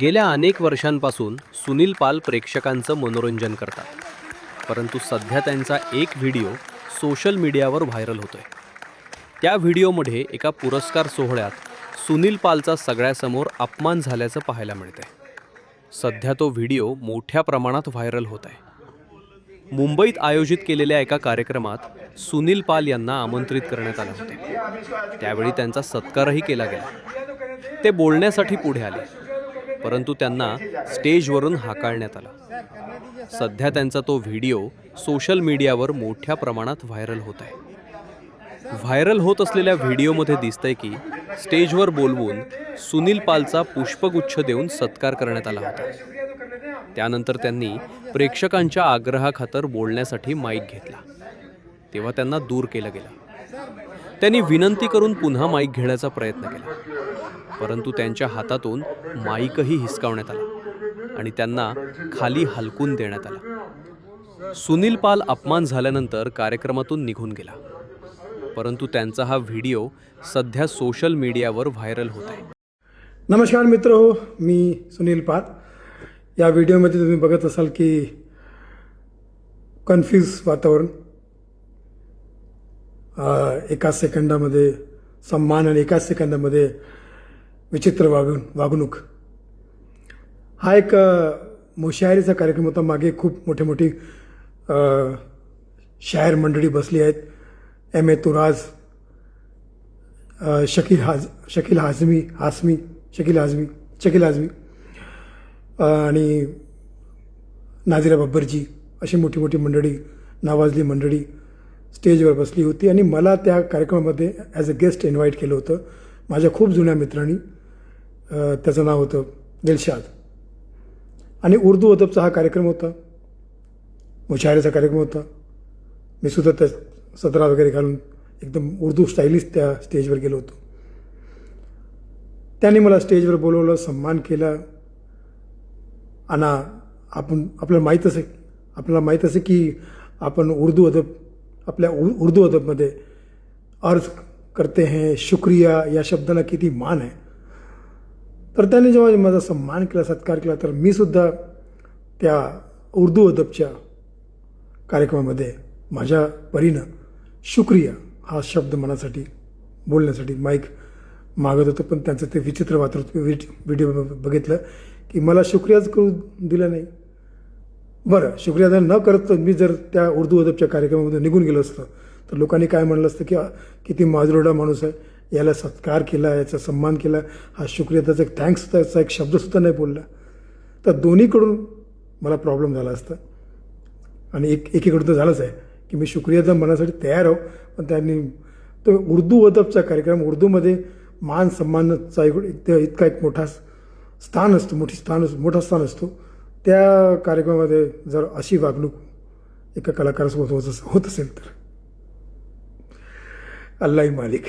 गेल्या अनेक वर्षांपासून सुनील पाल प्रेक्षकांचं मनोरंजन करतात, परंतु सध्या त्यांचा एक व्हिडिओ सोशल मीडियावर व्हायरल होतोय. त्या व्हिडिओमध्ये एका पुरस्कार सोहळ्यात सुनील पालचा सगळ्यासमोर अपमान झाल्याचं पाहायला मिळतंय. सध्या तो व्हिडिओ मोठ्या प्रमाणात व्हायरल होत आहे. मुंबईत आयोजित केलेल्या एका कार्यक्रमात सुनील पाल यांना आमंत्रित करण्यात आले होते. त्यावेळी त्यांचा सत्कारही केला गेला. ते बोलण्यासाठी पुढे आले, परंतु त्यांना स्टेजवरून हाकलण्यात आलं. सध्या त्यांचा तो व्हिडिओ सोशल मीडियावर मोठ्या प्रमाणात व्हायरल होत आहे. व्हायरल होत असलेल्या व्हिडिओमध्ये दिसतंय की स्टेजवर बोलवून सुनील पालचा पुष्पगुच्छ देऊन सत्कार करण्यात आला होता. त्यानंतर त्यांनी प्रेक्षकांच्या आग्रहाखातर बोलण्यासाठी माईक घेतला, तेव्हा त्यांना दूर केलं गेलं. त्यांनी विनंती करून पुन्हा माईक घेण्याचा प्रयत्न केला, परंतु त्यांच्या हातातून माईकही हिसकावण्यात आला आणि त्यांना खाली हलकून देण्यात आला. सुनील पाल अपमान झाल्यानंतर कार्यक्रमातून निघून गेला, परंतु त्यांचा हा व्हिडिओ सध्या सोशल मीडियावर व्हायरल होत आहे. नमस्कार मित्र हो, मी सुनील पाल. या व्हिडिओमध्ये तुम्ही बघत असाल की कन्फ्यूज वातावरण, एका सेकंदामध्ये सम्मान आणि एकाच सेकंदामध्ये विचित्र वागणूक. हा एक मुशायरीचा कार्यक्रम होता. मागे खूप मोठी शायर मंडळी बसली आहेत. M.A. तुराज, शकील आझमी आणि नाझिरा बब्बरजी अशी मोठी मंडळी, नावाजली मंडळी स्टेजवर बसली होती आणि मला त्या कार्यक्रमामध्ये ॲज अ गेस्ट इन्व्हाइट केलं होतं माझ्या खूप जुन्या मित्रांनी. त्याचं नाव होतं दिलशाद. आणि उर्दू अदबचा हा कार्यक्रम होता, मुशायरीचा कार्यक्रम होता. मी सुद्धा त्या सदरा वगैरे घालून एकदम उर्दू स्टाईलिश त्या स्टेजवर गेलो होतो. त्यांनी मला स्टेजवर बोलवलं, सन्मान केला. आणि आपल्याला माहीत असे की आपण आपल्या उर्दू अदबमध्ये अर्ज करते हैं शुक्रिया या शब्दाला किती मान आहे. तर त्याने जेव्हा माझा सन्मान केला, सत्कार केला, तर मी सुद्धा त्या उर्दू अदबच्या कार्यक्रमामध्ये माझ्या परीनं शुक्रिया हा शब्द मनासाठी बोलण्यासाठी माईक मागत होतो. पण त्यांचं ते विचित्र व्हिडिओ बघितलं की मला शुक्रियाच करू दिला नाही. बरं, शुक्रिया न करत मी जर त्या उर्दू अदबच्या कार्यक्रमामध्ये निघून गेलो असतं तर लोकांनी काय म्हणलं असतं की किती माजरोडा माणूस आहे, याला सत्कार केला, याचा सन्मान केला, हा शुक्रिया, त्याचा एक थँक्सचा एक शब्दसुद्धा नाही बोलला. तर दोन्हीकडून मला प्रॉब्लेम झाला असता. आणि एकीकडून तर झालंच आहे की मी शुक्रियाचा मनासाठी तयार आहो, पण त्यांनी तो उर्दू अदबचा कार्यक्रम, उर्दूमध्ये मान सन्मानाचा इतका एक मोठा स्थान असतो. त्या कार्यक्रमामध्ये जर अशी वागणूक एका कलाकारासोबत होत असेल तर अल्लाही मालिक.